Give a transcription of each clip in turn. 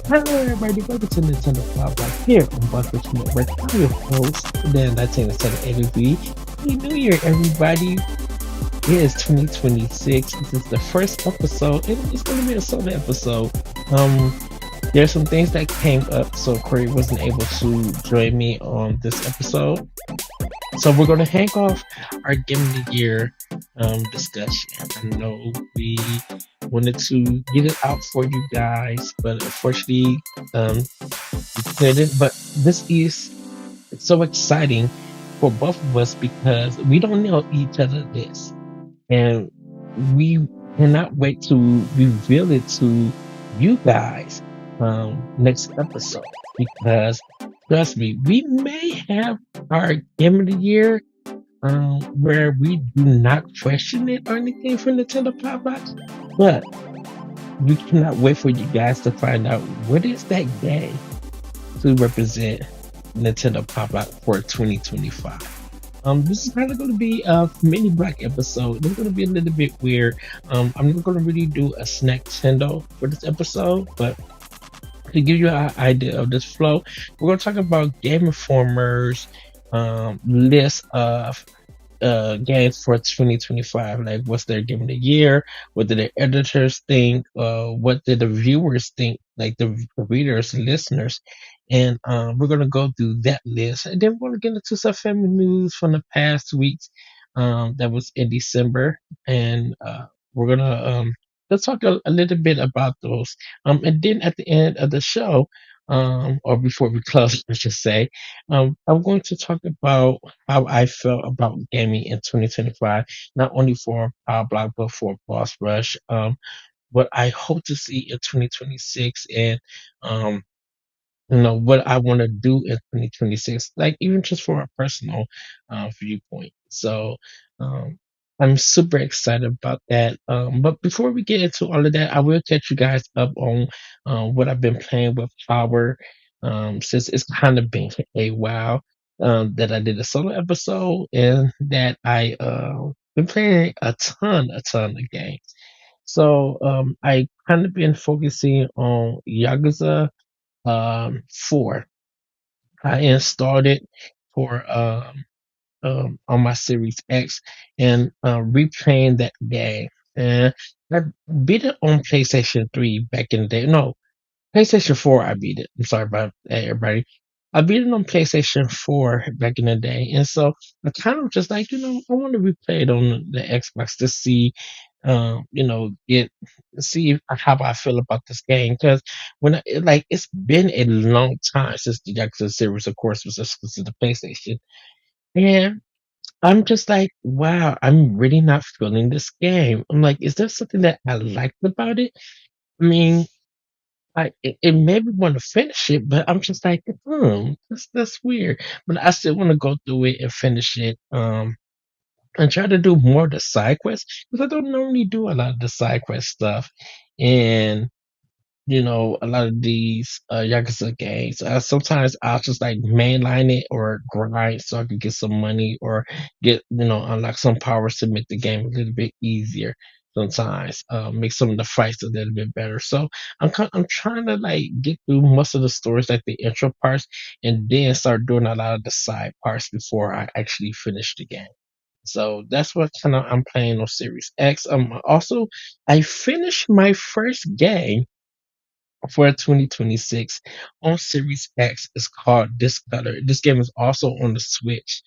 Hello, everybody. Welcome to Nintendo Pow Block here on Bloober Team. I'm your host, the 1980. Happy New Year, everybody. It is 2026. This is the first episode, and it's going to be a solo episode. There's some things that came up, so Corey wasn't able to join me on this episode. So we're going to hang off our Game of the Year discussion. I know we wanted to get it out for you guys, but unfortunately, we couldn't. But this is so exciting for both of us because we don't know each other this, and we cannot wait to reveal it to you guys next episode because trust me, we may have our game of the year where we do not question it or anything for Nintendo Power Box, but we cannot wait for you guys to find out what is that game to represent Nintendo Pop Out for 2025. This is kind of going to be a mini black episode. It's going to be a little bit weird. I'm not going to really do a snack Nintendo for this episode, but to give you an idea of this flow, we're going to talk about Game Informer's list of games for 2025. Like, what's their game of the year? What did the editors think? What did the viewers think? Like the readers, listeners, and we're gonna go through that list, and then we're gonna get into some family news from the past weeks. That was in December, and we're gonna let's talk a little bit about those. And then at the end of the show, or before we close, I should say, I'm going to talk about how I felt about gaming in 2025, not only for Power Block but for Boss Rush. What I hope to see in 2026, and um, what I want to do in 2026, like even just for a personal viewpoint. So um, I'm super excited about that. But before we get into all of that, I will catch you guys up on what I've been playing with Power, since it's kind of been a while that I did a solo episode and that I been playing a ton of games. So I kind of been focusing on Yakuza 4. I installed it for on my Series X and replaying that game. And I beat it on PlayStation 3 back in the day. No, PlayStation 4, I beat it. I'm sorry about that, everybody. I beat it on PlayStation 4 back in the day. And so I kind of just like, I want to replay it on the Xbox to see, get see how I feel about this game. Because it's been a long time since the Yakuza series, of course, was exclusive to PlayStation. And I'm just like, wow, I'm really not feeling this game. I'm like, is there something that I liked about it? I mean, it made me want to finish it, but I'm just like, that's weird. But I still want to go through it and finish it. And try to do more of the side quests because I don't normally do a lot of the side quest stuff, and a lot of these Yakuza games. Sometimes I'll just like mainline it or grind so I can get some money or get unlock some powers to make the game a little bit easier. Sometimes make some of the fights a little bit better. So I'm trying to like get through most of the stories, like the intro parts, and then start doing a lot of the side parts before I actually finish the game. So that's what kind of I'm playing on Series X. Also, I finished my first game for 2026 on Series X. It's called Discolor. This game is also on the Switch,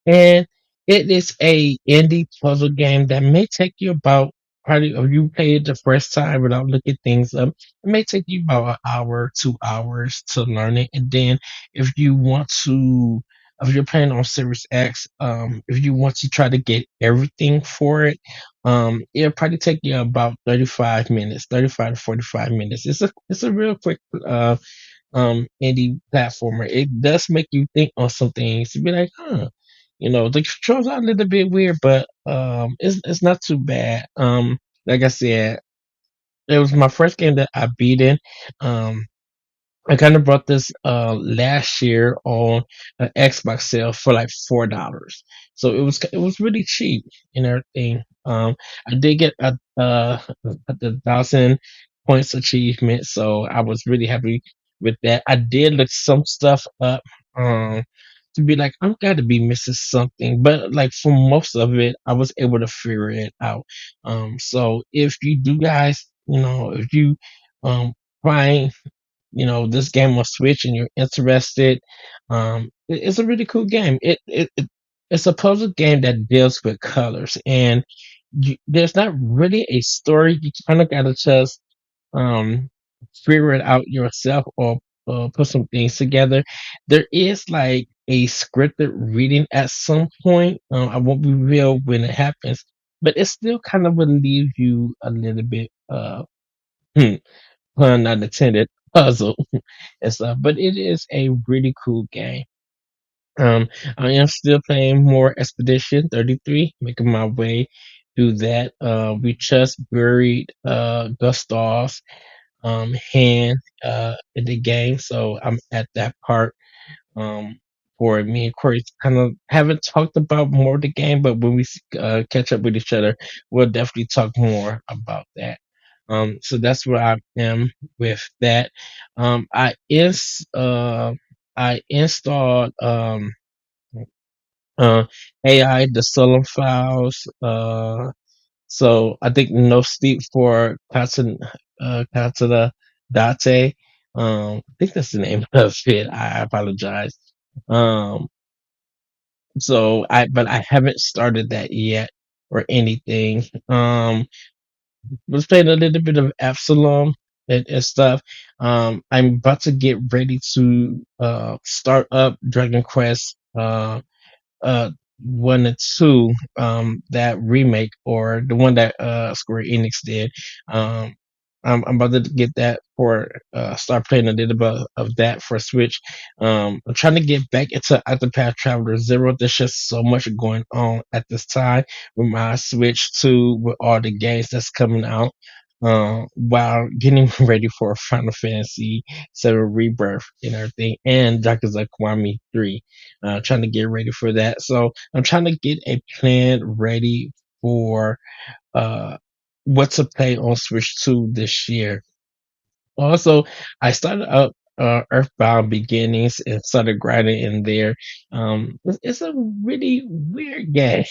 and it is a indie puzzle game that may take you about probably if you play it the first time without looking things up, it may take you about an hour, 2 hours to learn it, and then if you want to. If you're playing on Series X, if you want to try to get everything for it, it'll probably take you about 35 minutes, 35 to 45 minutes. It's a real quick indie platformer. It does make you think on some things to be like, the controls are a little bit weird, but it's not too bad. Like I said, it was my first game that I beat in. Um, I kind of bought this last year on an Xbox sale for like $4, so it was really cheap and everything. I did get a 1,000 points achievement. So I was really happy with that. I did look some stuff up um to be like, I'm gotta be missing something. But like for most of it, I was able to figure it out. So if you do guys, if you find this game on Switch and you're interested, it's a really cool game. It's a puzzle game that deals with colors, and there's not really a story. You kind of gotta just um figure it out yourself, or put some things together. There is like a scripted reading at some point. I won't reveal when it happens, but it still kind of will leave you a little bit pun not intended, puzzle and stuff. But it is a really cool game. Um, I am still playing more Expedition 33, making my way through that. We just buried Gustav's hand in the game, so I'm at that part. Um, for me and Corey kind of haven't talked about more of the game, but when we catch up with each other, we'll definitely talk more about that. So that's where I am with that. I installed uh AI the Solemn Files. So I think no sleep for Katsuna Date. I think that's the name of it. I apologize. Um, but I haven't started that yet or anything. Was playing a little bit of Absalom and stuff. I'm about to get ready to start up Dragon Quest uh 1 and 2, that remake, or the one that Square Enix did. um I'm about to get that for start playing a little bit of that for Switch. I'm trying to get back into Octopath Traveler Zero. There's just so much going on at this time with my Switch 2, with all the games that's coming out, while getting ready for Final Fantasy 7 Rebirth and everything, and Yakuza Kiwami 3. Trying to get ready for that. So I'm trying to get a plan ready for uh, what to play on Switch 2 this year. Also, I started up Earthbound Beginnings and started grinding in there. It's a really weird game,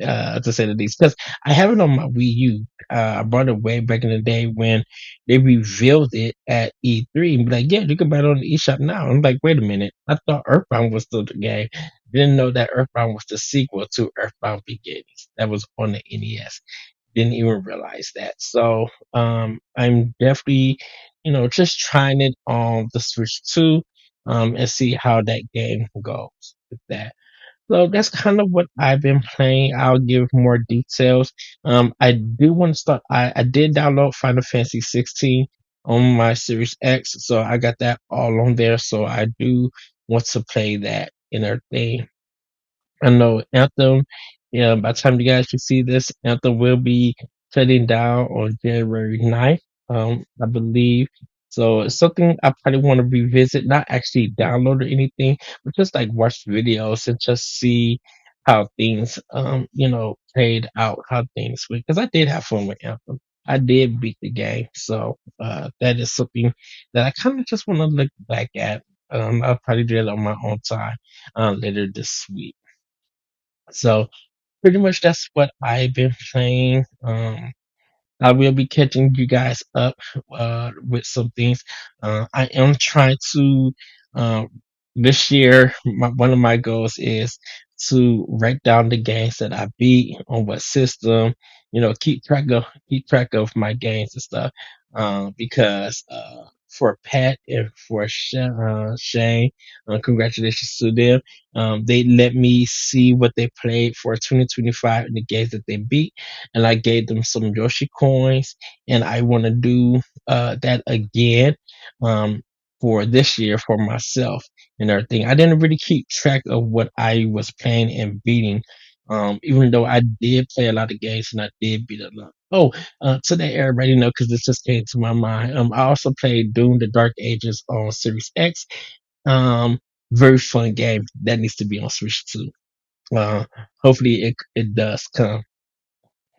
to say the least, because I have it on my Wii U. I bought it way back in the day when they revealed it at E3. And be like, yeah, you can buy it on the eShop now. I'm like, wait a minute. I thought Earthbound was still the game. Didn't know that Earthbound was the sequel to Earthbound Beginnings. That was on the NES. Didn't even realize that. So I'm definitely, just trying it on the Switch 2, and see how that game goes with that. So that's kind of what I've been playing. I'll give more details. I do want to start. I did download Final Fantasy 16 on my Series X, so I got that all on there. So I do want to play that and everything. I know Anthem, yeah, by the time you guys can see this, Anthem will be shutting down on January 9th, I believe. So it's something I probably want to revisit, not actually download or anything, but just like watch videos and just see how things, played out, how things went. Because I did have fun with Anthem. I did beat the game. So that is something that I kind of just want to look back at. I'll probably do it on my own time later this week. So pretty much that's what I've been playing. I will be catching you guys up with some things. I am trying to uh, this year. One of my goals is to write down the games that I beat on what system. Keep track of my games and stuff. Because for Pat and for Shane, congratulations to them. They let me see what they played for 2025 and the games that they beat, and I gave them some Yoshi coins, and I want to do that again, um, for this year for myself and everything. I didn't really keep track of what I was playing and beating, even though I did play a lot of games and I did beat a lot. Oh, today everybody know because this just came to my mind. I also played Doom: The Dark Ages on Series X. Um, Very fun game that needs to be on Switch too. Uh, Hopefully it does come.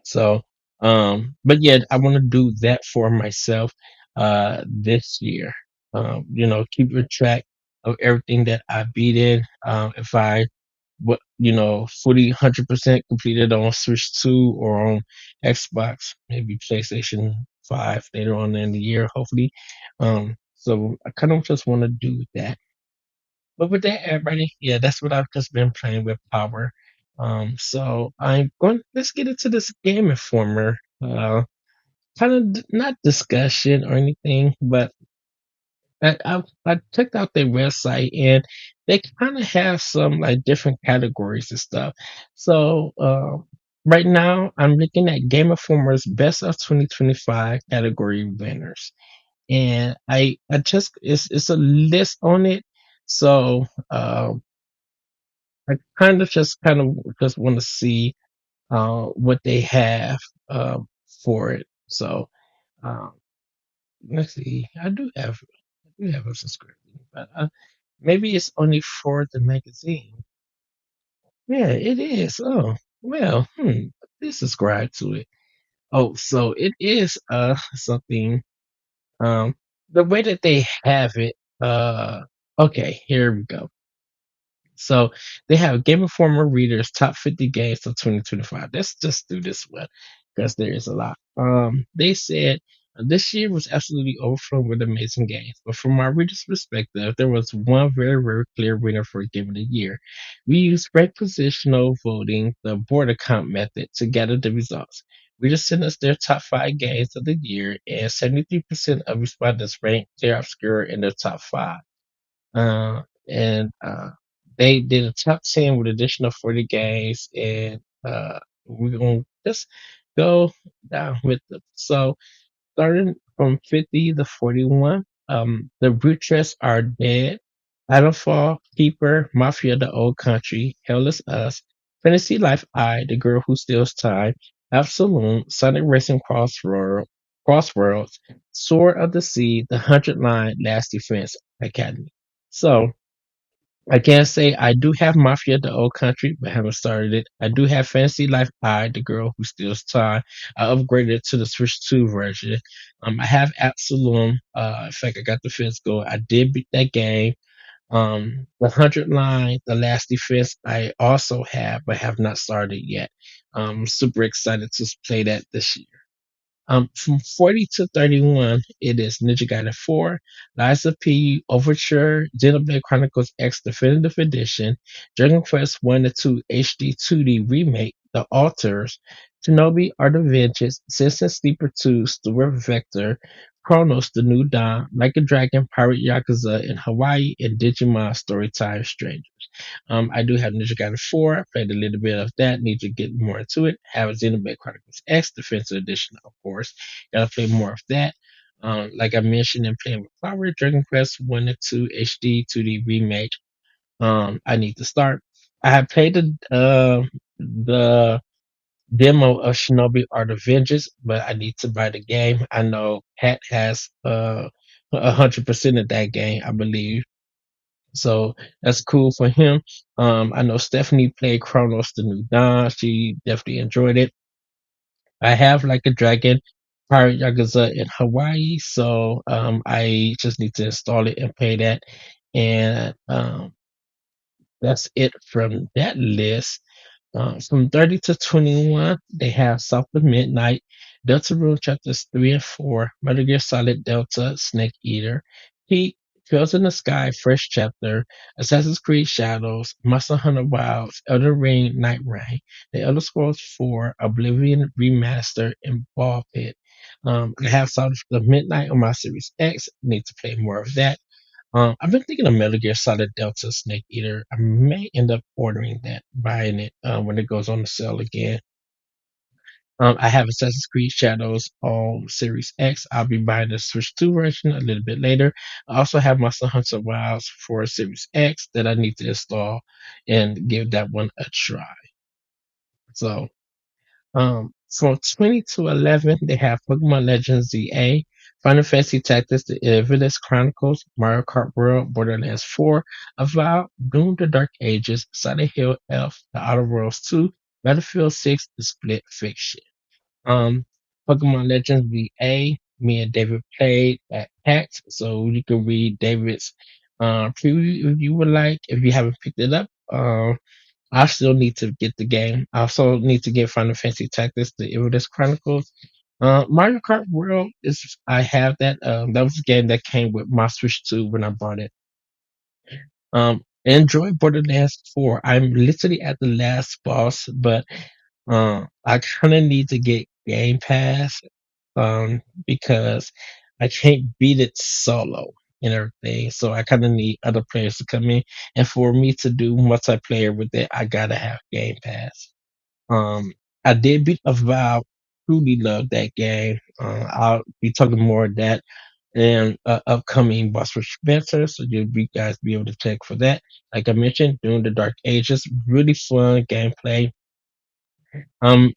So. But yeah, I want to do that for myself this year. Keep a track of everything that I beat in. If I fully 100% completed on Switch 2 or on Xbox, maybe PlayStation 5 later on in the year, hopefully. So I kind of just want to do that. But with that, everybody, yeah, that's what I've just been playing with Power. So let's get into this Game Informer, kind of not discussion or anything, but I checked out their website and they kind of have some like different categories and stuff. So right now I'm looking at Game Informer's Best of 2025 category winners, and I just it's a list on it. So I kind of just want to see what they have for it. So um, let's see. I do have a subscription, but maybe it's only for the magazine. Yeah, it is. Oh, well, please subscribe to it. Oh, so it is something um the way that they have it. Okay, here we go. So they have Game Informer readers top 50 games of 2025. Let's just do this one because there is a lot. They said this year was absolutely overflowing with amazing games, but from our readers' perspective, there was one very, very clear winner for a game of the year. We used ranked positional voting, the board account method, to gather the results. Readers sent us their top five games of the year, and 73% of respondents ranked their obscure in their top five. And they did a top 10 with additional 40 games, and we're going to just go down with them. So, starting from 50 to 41, the Brutes are dead. Idlefall, Keeper, Mafia, the Old Country, Hell is Us, Fantasy Life I, The Girl Who Steals Time, Absolute, Sonic Racing Crossworlds, Sword of the Sea, The Hundred Line, Last Defense Academy. So, I can't say I do have Mafia the Old Country, but haven't started it. I do have Fantasy Life I, the girl who steals time. I upgraded it to the Switch 2 version. I have Absalom. In fact, I got the physical. I did beat that game. The 100 line, the last defense, I also have, but have not started yet. I'm super excited to play that this year. From 40 to 31, it is Ninja Gaiden 4, Liza P. Overture, Xenoblade Chronicles X Definitive Edition, Dragon Quest 1 to 2 HD 2D Remake, The Altars, Shinobi Art of Vengeance, Citizen Sleeper 2, Stuart Vector, Chronos The New Dawn, Like a Dragon, Pirate Yakuza in Hawaii, and Digimon Storytime Strangers. I do have Ninja Gaiden 4. I played a little bit of that. Need to get more into it. Have Xenoblade Chronicles X Defensive Edition, of course. Gotta play more of that. Like I mentioned in playing with Flower, Dragon Quest 1 and 2 HD 2D remake. I need to start. I have played the demo of Shinobi Art of Vengeance, but I need to buy the game. I know Pat has 100% of that game, I believe. So that's cool for him. I know Stephanie played Chronos the New Dawn. She definitely enjoyed it. I have like a dragon Pirate Yakuza in Hawaii, so I just need to install it and pay that. And that's it from that list. From 30 to 21, they have South of Midnight, Deltarune Chapters 3 and 4, Metal Gear Solid Delta, Snake Eater, Heat, Trails in the Sky, Fresh Chapter, Assassin's Creed Shadows, Monster Hunter Wilds, Elden Ring, Night Rain, The Elder Scrolls 4, Oblivion Remaster, and Ball Pit. I have South of Midnight on my Series X. Need to play more of that. I've been thinking of Metal Gear Solid Delta Snake Eater. I may end up ordering that, buying it when it goes on the sale again. I have Assassin's Creed Shadows on Series X. I'll be buying the Switch 2 version a little bit later. I also have Monster Hunter Wilds for Series X that I need to install and give that one a try. So from 20 to 11, they have Pokemon Legends ZA, Final Fantasy Tactics, The Infinite Chronicles, Mario Kart World, Borderlands 4, Avowed, Doom the Dark Ages, Silent Hill F, The Outer Worlds 2, Battlefield 6, The Split Fiction. Um, Pokemon Legends VA, me and David played at PAX, so you can read David's preview if you would like. If you haven't picked it up, I still need to get the game. I also need to get Final Fantasy Tactics, the Iridus Chronicles. Mario Kart World is I have that. That was a game that came with my Switch 2 when I bought it. Enjoy Borderlands 4. I'm literally at the last boss, but I kind of need to get Game Pass because I can't beat it solo and everything. So I kind of need other players to come in, and for me to do multiplayer with it, I gotta have Game Pass. Um, I did beat Avowed. Truly love that game. I'll be talking more of that and upcoming Boss Rush Spencer, so you'll be guys be able to check for that. Like I mentioned, during the Dark Ages, really fun gameplay.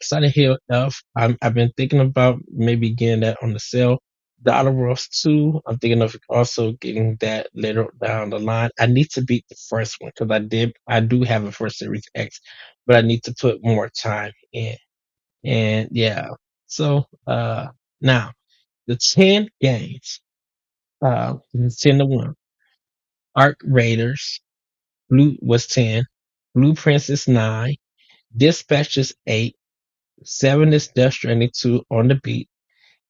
Silent Hill F. I've been thinking about maybe getting that on the sale. The Outer Worlds 2, I'm thinking of also getting that later down the line. I need to beat the first one because I do have a first Series X, but I need to put more time in. And yeah, so now the 10 games, the 10 to 1. Arc Raiders, Blue was 10, Blueprints is 9, Dispatch is 8, 7 is Death Stranding 2 on the beat.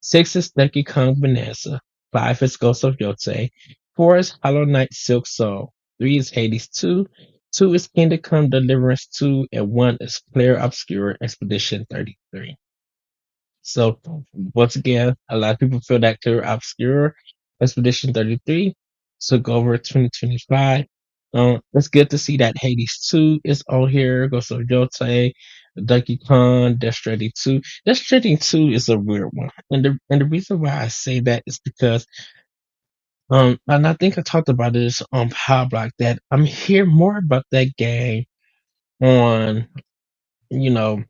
6 is Donkey Kong Bonanza. 5 is Ghost of Yotei. 4 is Hollow Knight Silk Soul. 3 is Hades 2. 2 is Kingdom Come Deliverance 2. And 1 is Player Obscure Expedition 33. So, once again, a lot of people feel that Player Obscure Expedition 33 took over 2025. It's good to see that Hades 2 is on here. Ghost of Yotei, Donkey Kong, Death Stranding 2. Death Stranding 2 is a weird one. And the reason why I say that is because and I think I talked about this on Pow Block that I'm hearing more about that game on, you know,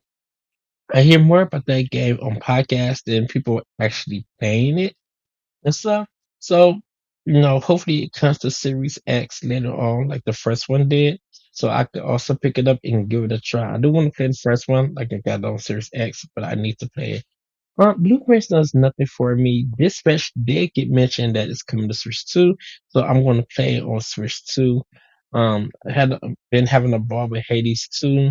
I hear more about that game on podcasts than people actually playing it and stuff. So, hopefully it comes to Series X later on, like the first one did. So I could also pick it up and give it a try. I do want to play the first one, like I got on Series X, but I need to play it. Blueprints does nothing for me. This Dispatch did get mentioned that it's coming to Switch 2, so I'm going to play it on Switch 2. I had been having a ball with Hades 2.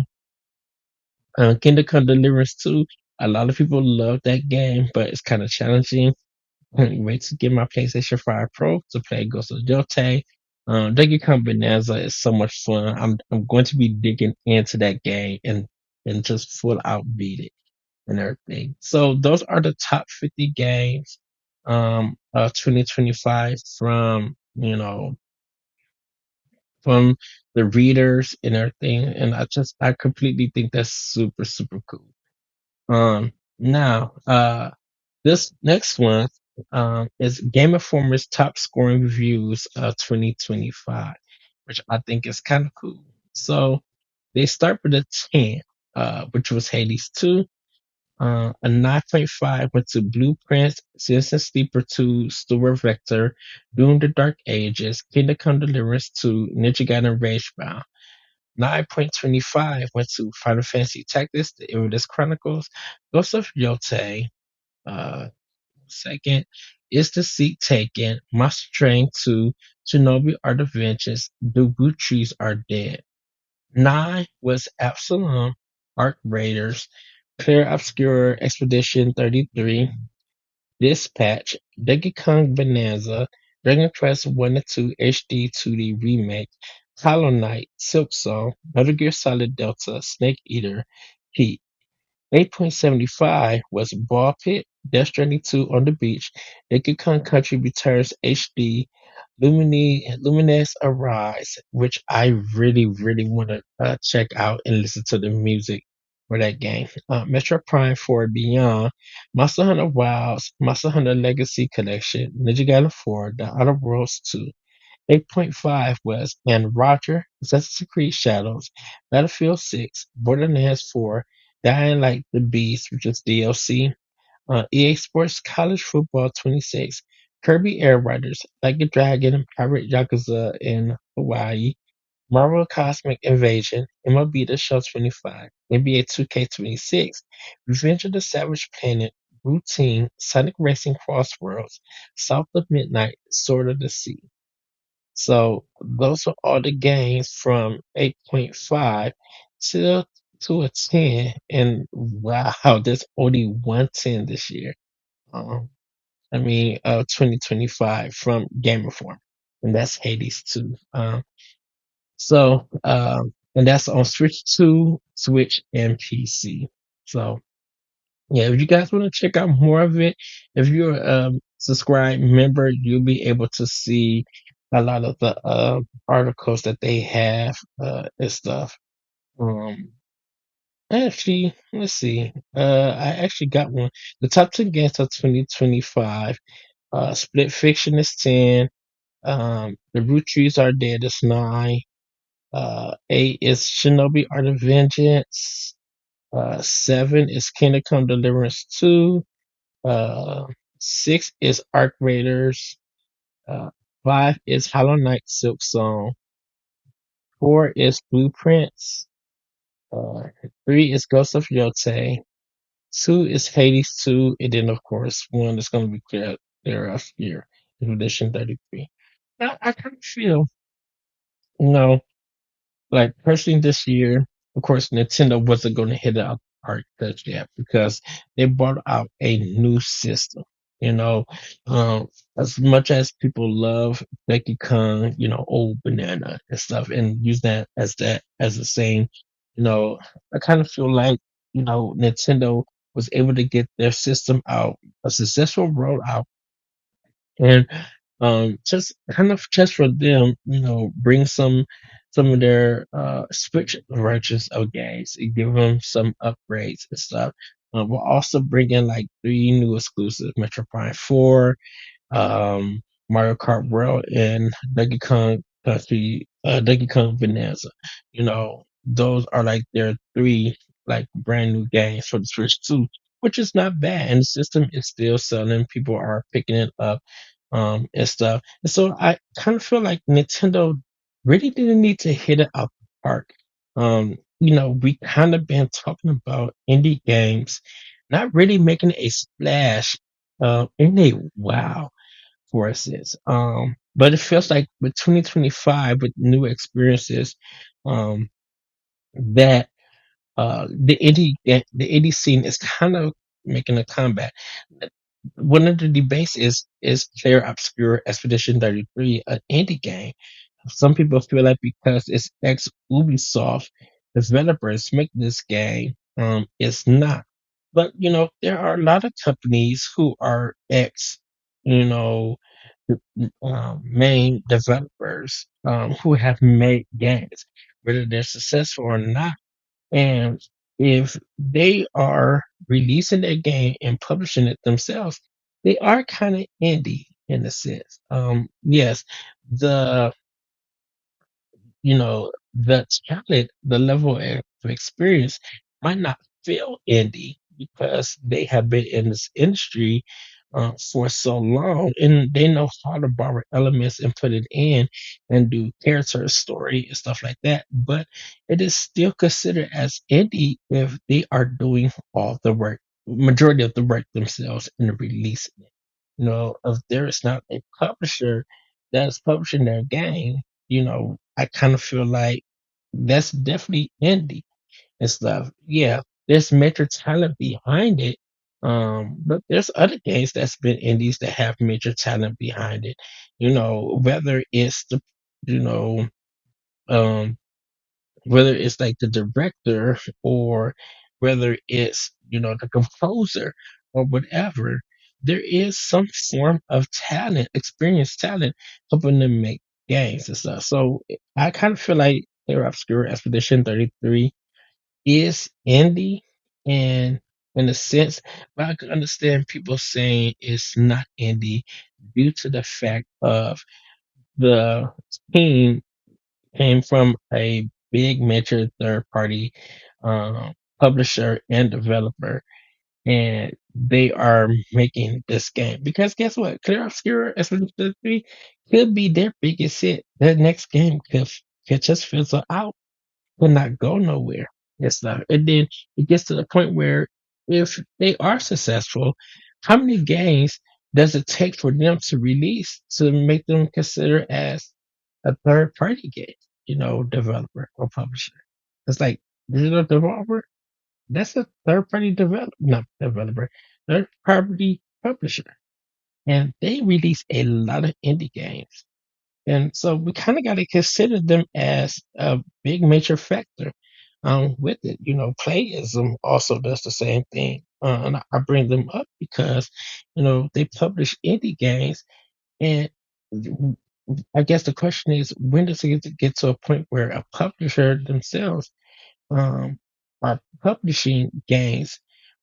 Kingdom Come Deliverance 2. A lot of people love that game, but it's kind of challenging. Can't wait to get my PlayStation 5 Pro to play Ghost of Yotei. Donkey Kong Bonanza is so much fun. I'm going to be digging into that game and just full out beat it and everything. So those are the top 50 games of 2025 from the readers and everything. And I completely think that's super, super cool. Now, this next one is Game Informer's top scoring reviews of 2025, which I think is kind of cool. So they start with a 10, which was Hades 2. A 9.5 went to Blueprints, Citizen Sleeper 2, Stewart Vector, Doom the Dark Ages, Kingdom Come Deliverance 2, Ninja Gaiden Ragebound. 9.25 went to Final Fantasy Tactics, The Iridus Chronicles, Ghost of Yotei. Second is The Seat Taken, Monster Train 2, Shinobi Art of Vengeance, The Root Trees Are Dead. 9 was Absalom, Arc Raiders, Clear Obscure Expedition 33, Dispatch, Donkey Kong Bonanza, Dragon Quest 1 and 2 HD 2D Remake, Hollow Knight, Silk Song, Metal Gear Solid Delta, Snake Eater, Heat. 8.75 was Ball Pit, Death Stranding 2 on the Beach, Donkey Kong Country Returns HD, Luminous Arise, which I really, really want to check out and listen to the music for that game. Metro Prime 4 Beyond, Monster Hunter Wilds, Monster Hunter Legacy Collection, Ninja Gaiden 4, The Outer Worlds 2. 8.5 was And Roger, Assassin's Creed Shadows, Battlefield 6, Borderlands 4, Dying Like the Beast, which is DLC, EA Sports College Football 26, Kirby Air Riders, Like a Dragon, Pirate Yakuza in Hawaii, Marvel Cosmic Invasion, MLB The Show 25, NBA 2K26, Revenge of the Savage Planet, Routine, Sonic Racing Cross Worlds, South of Midnight, Sword of the Sea. So those are all the games from 8.5 to a 10. And wow, there's only one 10 this year. Um, 2025 from Game Informer. And that's Hades 2. And that's on Switch 2, Switch, and PC. So, yeah, if you guys want to check out more of it, if you're a subscribed member, you'll be able to see a lot of the articles that they have and stuff. Um, actually, let's see. I actually got one. The top 10 games of 2025. Split Fiction is 10. The Root Trees Are Dead is 9. 8 is Shinobi Art of Vengeance. 7 is Kingdom Come Deliverance 2. Uh, 6 is Arc Raiders. Uh, 5 is Hollow Knight Silk Song. 4 is Blueprints. Uh, 3 is Ghost of Yote. 2 is Hades 2. And then, of course, 1 is going to be clear up here in edition 33. Now, I kind of feel, you know, like personally this year, of course, Nintendo wasn't going to hit it out the park just yet because they brought out a new system. You know, as much as people love Becky Kong, old banana and stuff, and use that as a saying, I kind of feel like Nintendo was able to get their system out, a successful rollout, and just kind of just for them, bring some of their switch versions of games and give them some upgrades and stuff. We'll also bring in like 3 new exclusives: Metro Prime 4, um, Mario Kart World, and Donkey Kong Bonanza. Those are like their 3 like brand new games for the Switch 2, which is not bad, and the system is still selling. People are picking it up, and stuff. And so I kind of feel like Nintendo really didn't need to hit it out the park. We kind of been talking about indie games not really making a splash in a while for us is. But it feels like with 2025, with new experiences, um, that the indie scene is kind of making a comeback. One of the debates is Player Obscure Expedition 33 an indie game? Some people feel like because it's ex Ubisoft developers make this game, it's not. But there are a lot of companies who are ex, you know, main developers who have made games, whether they're successful or not. And if they are releasing their game and publishing it themselves, they are kind of indie in a sense. Yes, the the talent, the level of experience might not feel indie because they have been in this industry for so long and they know how to borrow elements and put it in and do character story and stuff like that. But it is still considered as indie if they are doing all the work, majority of the work themselves and releasing it. If there is not a publisher that's publishing their game, I kind of feel like that's definitely indie and stuff. Yeah, there's major talent behind it. But there's other games that's been indies that have major talent behind it. Whether it's you know, um, whether it's like the director or whether it's the composer or whatever, there is some form of talent, experienced talent, helping them make games and stuff. So I kind of feel like Air Obscure Expedition 33 is indie, and in a sense, but I can understand people saying it's not indie due to the fact of the team came from a big major third party um, publisher and developer, and they are making this game. Because guess what? Clear Obscura Expedition 3 could be their biggest hit. Their next game could can just fizzle out, will not go nowhere and stuff. And then it gets to the point where if they are successful, how many games does it take for them to release to make them consider as a third party game, developer or publisher? It's like digital developer, that's a third party not developer, third party publisher. And they release a lot of indie games. And so we kind of got to consider them as a big major factor with it. Playism also does the same thing. And I bring them up because, they publish indie games. And I guess the question is, when does it get to a point where a publisher themselves um, are publishing games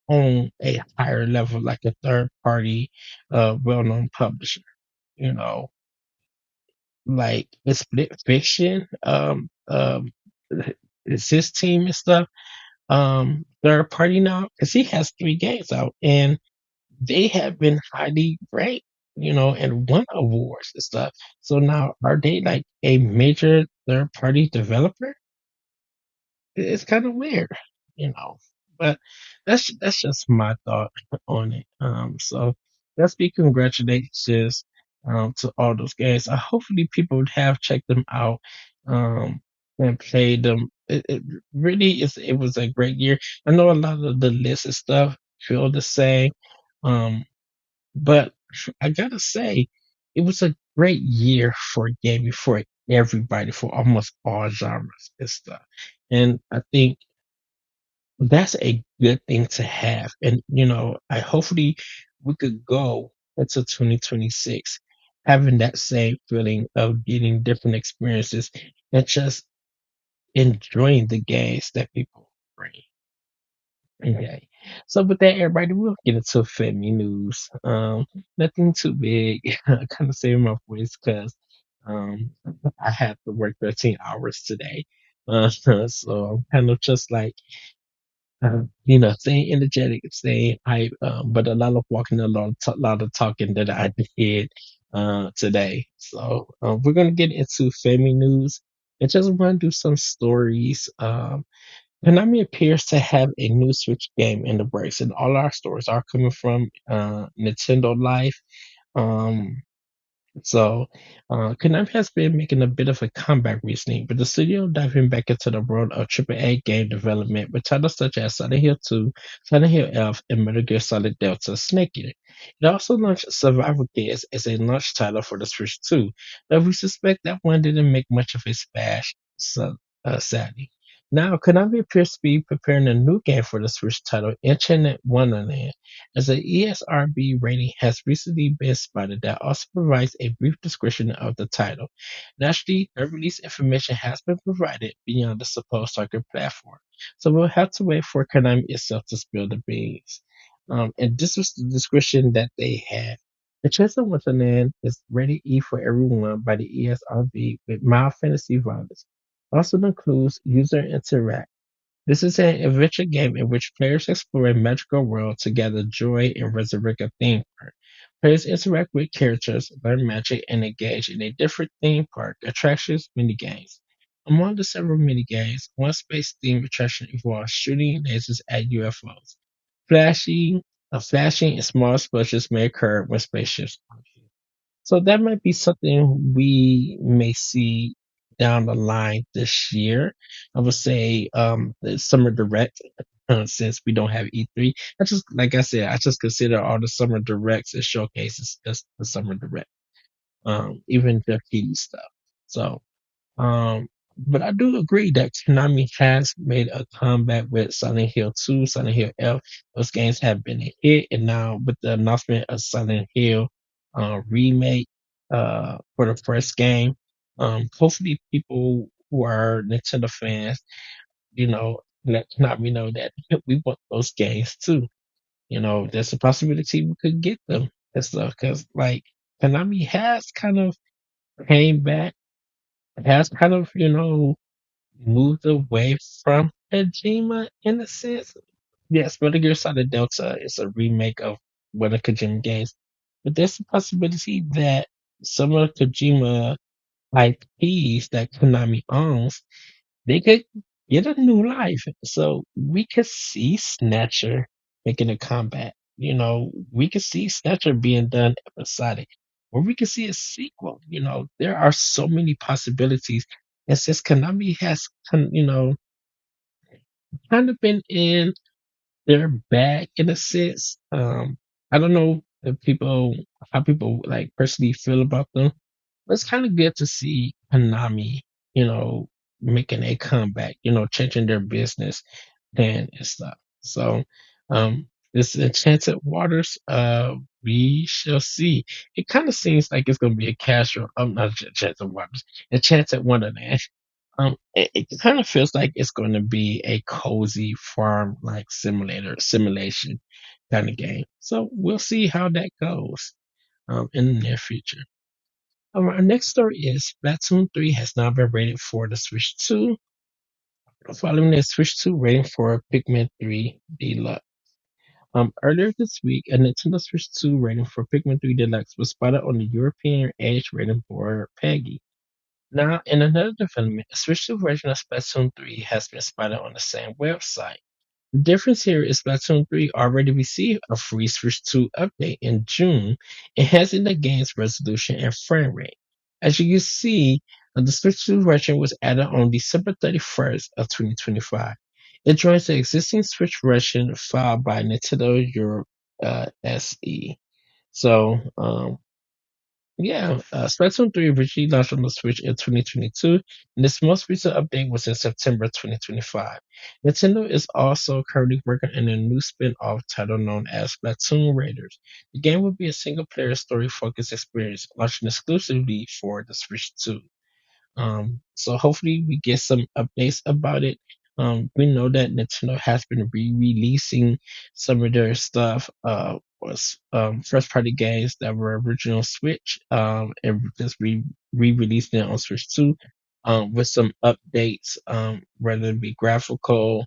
on a higher level, like a third party, well known publisher? You know, like the Split Fiction, it's his team and stuff. Third party now because he has 3 games out and they have been highly ranked, and won awards and stuff. So now are they like a major third party developer? It's kind of weird, you know. But that's just my thought on it. So let's be congratulations to all those games. Hopefully people have checked them out and played them. It really is. It was a great year. I know a lot of the lists and stuff feel the same, um, but I gotta say it was a great year for gaming for everybody, for almost all genres and stuff. And I think that's a good thing to have. And, I hopefully we could go into 2026 having that same feeling of getting different experiences and just enjoying the games that people bring. Okay. So with that, everybody, we'll get into family news. Nothing too big. I kind of saved my voice because um, I had to work 13 hours today. So I'm kind of just like staying energetic, staying hype, but a lot of walking, lot of talking that I did today. So we're gonna get into family news and just run through some stories. Konami appears to have a new Switch game in the works, and all our stories are coming from Nintendo Life. Um, Konami has been making a bit of a comeback recently, with the studio diving back into the world of AAA game development with titles such as Silent Hill 2, Silent Hill F, and Metal Gear Solid Delta Snake Eater. It also launched Survival Kids as a launch title for the Switch 2, but we suspect that one didn't make much of a splash, sadly. Now, Konami appears to be preparing a new game for the Switch title, Enchanted Wonderland, as an ESRB rating has recently been spotted that also provides a brief description of the title. Naturally, no release information has been provided beyond the supposed target platform, so we'll have to wait for Konami itself to spill the beans. And this was the description that they had. The Chester Wonderland is rated E for everyone by the ESRB with mild fantasy violence. Also includes user interact. This is an adventure game in which players explore a magical world to gather joy and resurrect a theme park. Players interact with characters, learn magic, and engage in a different theme park attractions minigames. Among the several minigames, one space-themed attraction involves shooting lasers at UFOs. Flashing, flashing and small explosions may occur when spaceships approach. So that might be something we may see down the line this year. I would say the summer direct, since we don't have E3. Like I said, I just consider all the summer directs and showcases as the summer direct. Even the PD stuff. So but I do agree that Konami has made a comeback with Silent Hill 2, Silent Hill F. Those games have been a hit, and now with the announcement of Silent Hill remake for the first game, hopefully people who are Nintendo fans, let Konami know that we want those games too. There's a possibility we could get them and stuff because like Konami has kind of came back, has kind of moved away from Kojima in a sense. Yes, Metal Gear Solid Delta is a remake of one of Kojima games, but there's a possibility that some of Kojima IPs that Konami owns, they could get a new life. So we could see Snatcher making a comeback. We could see Snatcher being done episodic, or we could see a sequel. There are so many possibilities. And since Konami has, kind of been in their bag in a sense, I don't know if how people like personally feel about them. It's kind of good to see Konami, you know, making a comeback, changing their business plan and stuff. So, this Enchanted Waters, we shall see. It kind of seems like it's going to be a casual, not Enchanted Waters, Enchanted Wonderland. It kind of feels like it's going to be a cozy farm like simulation kind of game. So we'll see how that goes, in the near future. Our next story is Splatoon 3 has now been rated for the Switch 2, following the Switch 2 rating for Pikmin 3 Deluxe. Earlier this week, a Nintendo Switch 2 rating for Pikmin 3 Deluxe was spotted on the European Age rating board PEGI. Now, in another development, a Switch 2 version of Splatoon 3 has been spotted on the same website. The difference here is Splatoon 3 already received a free Switch 2 update in June, enhancing the game's resolution and frame rate. As you can see, the Switch 2 version was added on December 31st of 2025. It joins the existing Switch version filed by Nintendo Europe SE. So, yeah, Splatoon 3 originally launched on the Switch in 2022, and its most recent update was in September 2025. Nintendo is also currently working on a new spin-off title known as Splatoon Raiders. The game will be a single-player story-focused experience, launching exclusively for the Switch 2. So hopefully we get some updates about it. We know that Nintendo has been re-releasing some of their stuff, was first party games that were original Switch, and just re-releasing it on Switch 2, with some updates, whether it be graphical,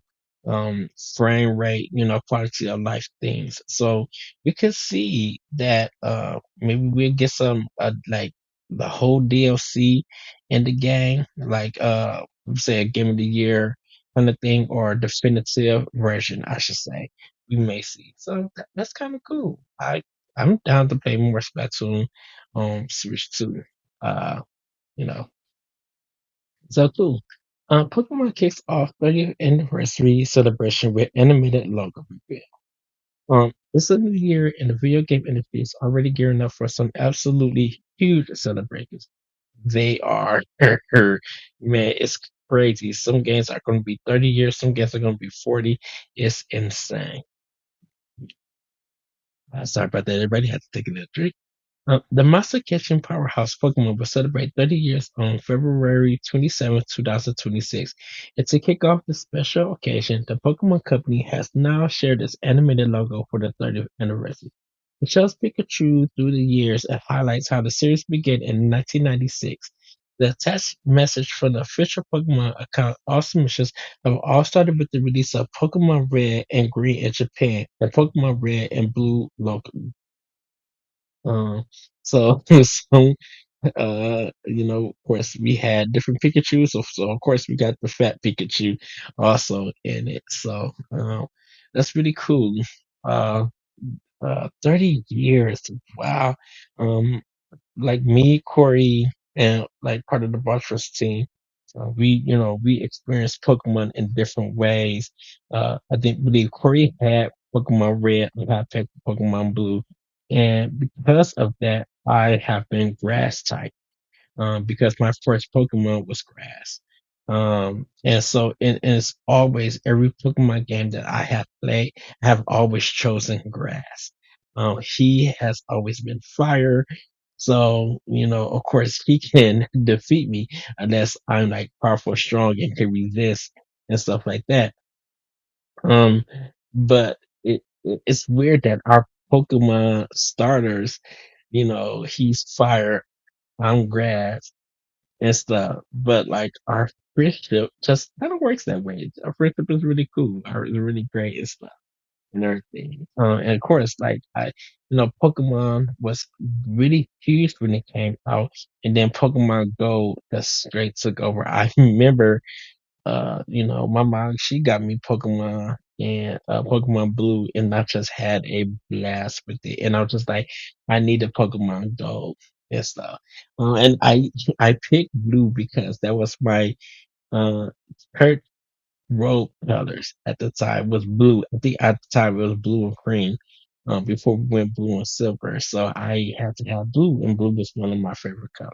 frame rate, quality of life things. So we could see that, maybe we'll get some, like the whole DLC in the game, like, say a game of the year kind of thing, or a definitive version, I should say. We may see. So that's kind of cool. I'm down to play more Splatoon on Switch 2. Uh, you know, so cool. Pokemon kicks off 30th anniversary celebration with animated logo reveal. It's a new year, and the video game industry is already gearing up for some absolutely huge celebrations. They are, man, it's crazy. Some games are going to be 30 years, some games are going to be 40. It's insane. Sorry about that. Everybody had to take a little drink. The Monster Catching Powerhouse Pokemon will celebrate 30 years on February 27th, 2026. And to kick off this special occasion, the Pokemon Company has now shared its animated logo for the 30th anniversary. It shows Pikachu through the years and highlights how the series began in 1996. The attached message from the official Pokemon account also mentions have all started with the release of Pokemon Red and Green in Japan and Pokemon Red and Blue locally. Um, so, so of course, we had different Pikachu. So of course, we got the fat Pikachu also in it. So, that's really cool. Uh, 30 years. Wow. Um, like me, Corey, and like part of the Buttress team, we experienced Pokemon in different ways. I think believe Corey had Pokemon Red, and I picked Pokemon Blue, and because of that, I have been grass type, because my first Pokemon was grass. And so and it's always every Pokemon game that I have played, I have always chosen grass. He has always been fire. So, of course he can defeat me unless I'm like powerful, strong, and can resist and stuff like that. Um, but it's weird that our Pokemon starters, he's fire, I'm grass and stuff. But like our friendship just kind of works that way. Our friendship is really cool. It's really great and stuff. and everything. And of course, like Pokemon was really huge when it came out, and then Pokemon Go just straight took over. I remember, my mom, she got me Pokemon and Pokemon Blue, and I just had a blast with it. And I was just like, I need a Pokemon Go and stuff. And I picked Blue because that was my uh Kurt road colors at the time was blue. I think at the time it was blue and cream. Before we went blue and silver, so I had to have blue, and blue was one of my favorite colors.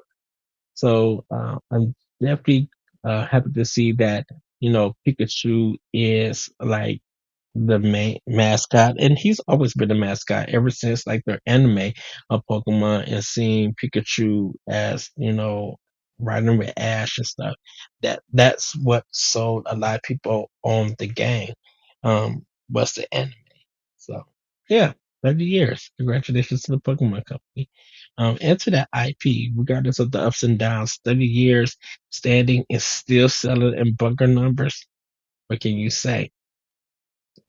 So I'm definitely happy to see that Pikachu is like the main mascot, and he's always been a mascot ever since like their anime of Pokemon, and seeing Pikachu as riding with Ash and stuff. That's what sold a lot of people on the game. Was the anime. So yeah, 30 years. Congratulations to the Pokemon Company. And to that IP, regardless of the ups and downs, 30 years standing and still selling in bunker numbers. What can you say?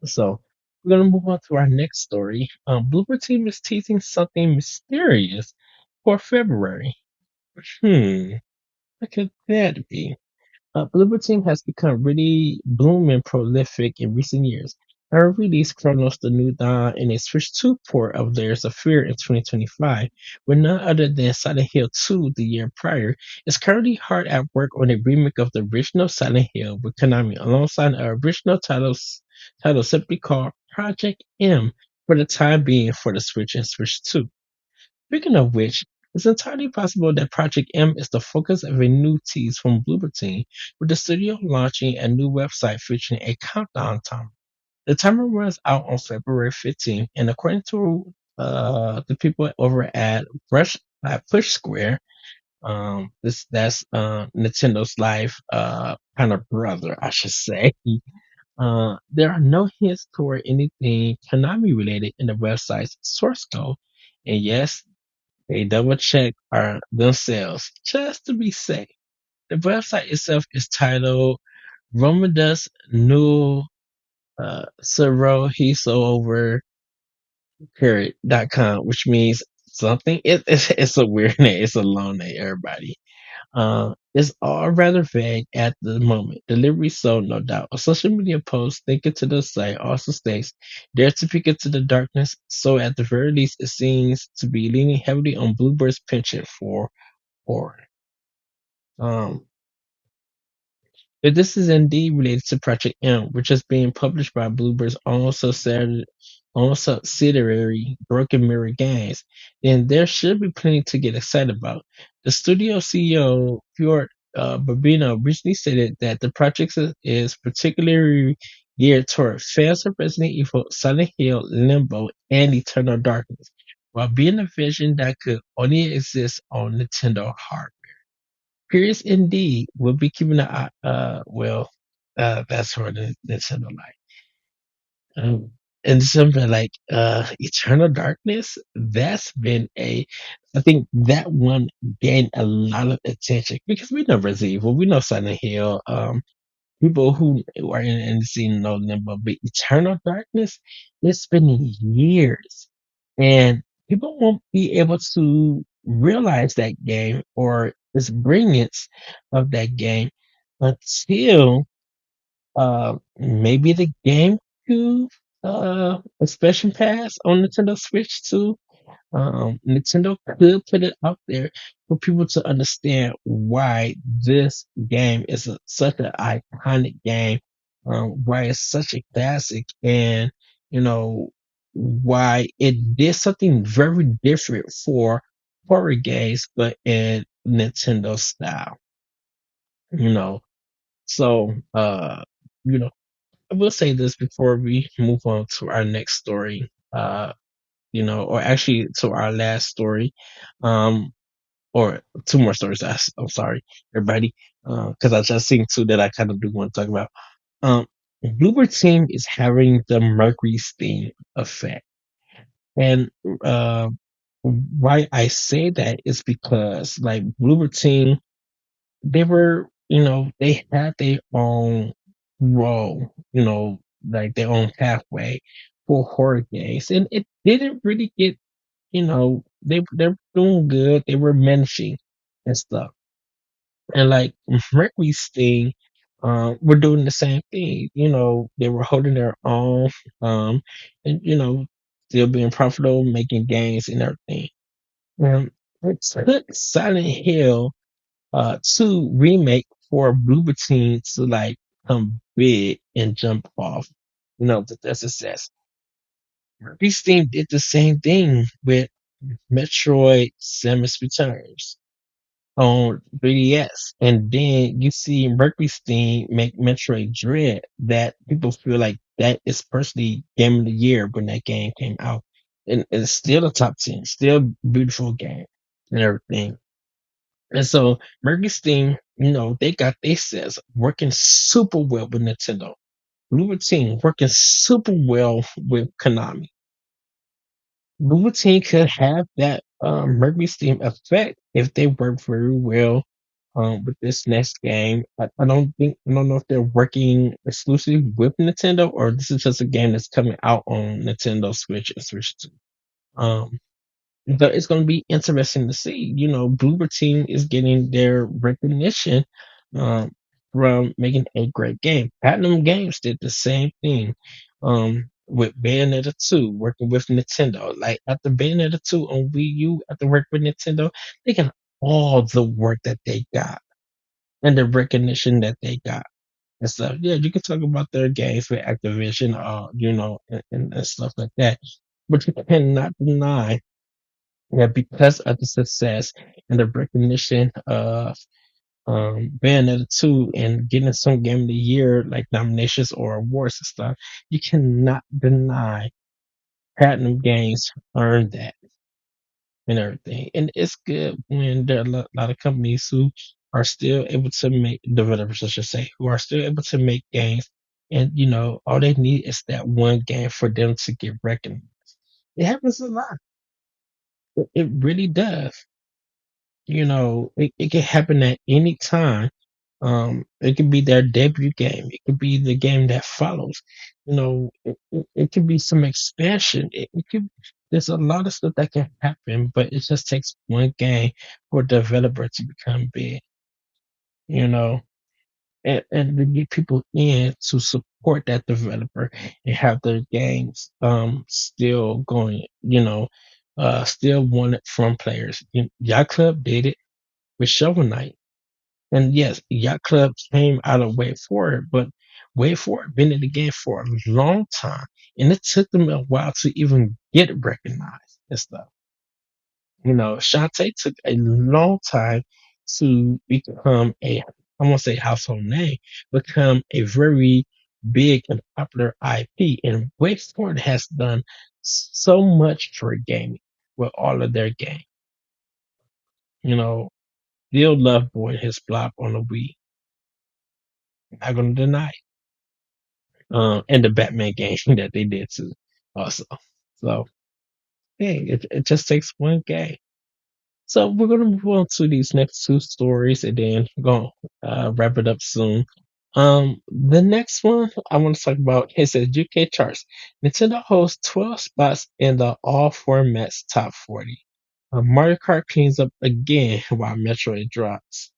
So we're gonna move on to our next story. Bloober Team is teasing something mysterious for February. What could that be? Bloober Team has become really blooming prolific in recent years. Our release Chronos the New Dawn and a Switch 2 port of Layers of Fear in 2025, with none other than Silent Hill 2 the year prior, is currently hard at work on a remake of the original Silent Hill with Konami alongside an original title simply called Project M for the time being for the Switch and Switch 2. Speaking of which, it's entirely possible that Project M is the focus of a new tease from Bloober Team, with the studio launching a new website featuring a countdown timer. The timer runs out on February 15th, and according to the people over at Push Square, that's Nintendo's live kind of brother, I should say. There are no hints toward anything Konami related in the website's source code, and yes, they double check themselves just to be safe. The website itself is titled Romadas Nu Sero Hiso over period.com, which means something. It's a weird name. It's a long name, everybody. It's all rather vague at the moment. Delivery sold, no doubt. A social media post linked to the site also states, "Dare to peek into the darkness." So at the very least, it seems to be leaning heavily on Bluebird's penchant for horror. Um, If this is indeed related to Project M, which is being published by Bluebird's own subsidiary, Broken Mirror Games, then there should be plenty to get excited about. The studio CEO, Fjord Babino, recently stated that the project is particularly geared toward fans of Resident Evil, Silent Hill, Limbo, and Eternal Darkness, while being a vision that could only exist on Nintendo hardware. Curious indeed. We'll be keeping an eye. That's for the Nintendo Life. And something like Eternal Darkness. I think that one gained a lot of attention because we know Resident Evil, we know Silent Hill. People who are in the scene know them, but Eternal Darkness, it's been years, and people won't be able to realize that game or its brilliance of that game until maybe the GameCube expansion pass on Nintendo Switch 2. Nintendo could put it out there for people to understand why this game is such an iconic game, why it's such a classic, and you know why it did something very different for horror games, but in Nintendo style. You know, so you know, I will say this before we move on to our next story. Or actually to our last story, um, or two more stories. I'm sorry, everybody, because I just seen two that I kind of do want to talk about. Um, Bloober Team is having the Mercury steam effect, and why I say that is because like Bloober Team, they had their own role, like their own pathway for horror games, and it didn't really get, they're doing good. They were menacing and stuff, and like Mercury Steam, were doing the same thing. They were holding their own, um, and still being profitable, making games and everything. It took Silent Hill 2 remake for Bloober Team to like come big and jump off, to their success. This team did the same thing with Metroid Samus Returns on 3DS. And then you see Mercury Steam make Metroid Dread, that people feel like that is personally game of the year when that game came out. And it's still a top 10, still beautiful game and everything. And so Mercury Steam, they got their sets working super well with Nintendo. Bloober Team working super well with Konami. Blue Team could have that Mercury Steam effect if they work very well with this next game. I don't know if they're working exclusively with Nintendo or this is just a game that's coming out on Nintendo Switch and Switch 2. Um, but it's going to be interesting to see. Bloober Team is getting their recognition um, from making a great game. Platinum Games did the same thing with Bayonetta 2, working with Nintendo. Like after Bayonetta 2 on Wii U, after working with Nintendo, they got all the work that they got and the recognition that they got. And stuff. Yeah, you can talk about their games with Activision, and stuff like that. But you cannot deny yeah, because of the success and the recognition of Bayonetta 2 and getting some game of the year like nominations or awards and stuff, you cannot deny Platinum Games earned that and everything. And it's good when there are lot of companies who are still able to make developers, I should say, who are still able to make games. And all they need is that one game for them to get recognized. It happens a lot. It really does. It can happen at any time. It could be their debut game. It could be the game that follows. It could be some expansion. There's a lot of stuff that can happen, but it just takes one game for a developer to become big, you know, and to get people in to support that developer and have their games, still going, still wanted from players. Yacht Club did it with Shovel Knight. And yes, Yacht Club came out of Way Forward, but Way Forward been in the game for a long time, and it took them a while to even get recognized and stuff. Shantae took a long time to become I won't say household name, become a very big and popular IP. And Way Forward has done so much for gaming with all of their games. You know, still love Boy his block on the Wii. Not gonna deny it. And the Batman game that they did too, also. So, hey, it just takes one game. So we're gonna move on to these next two stories, and then we're gonna wrap it up soon. The next one I want to talk about is the UK charts. Nintendo holds 12 spots in the all formats top 40. Mario Kart cleans up again while Metroid drops.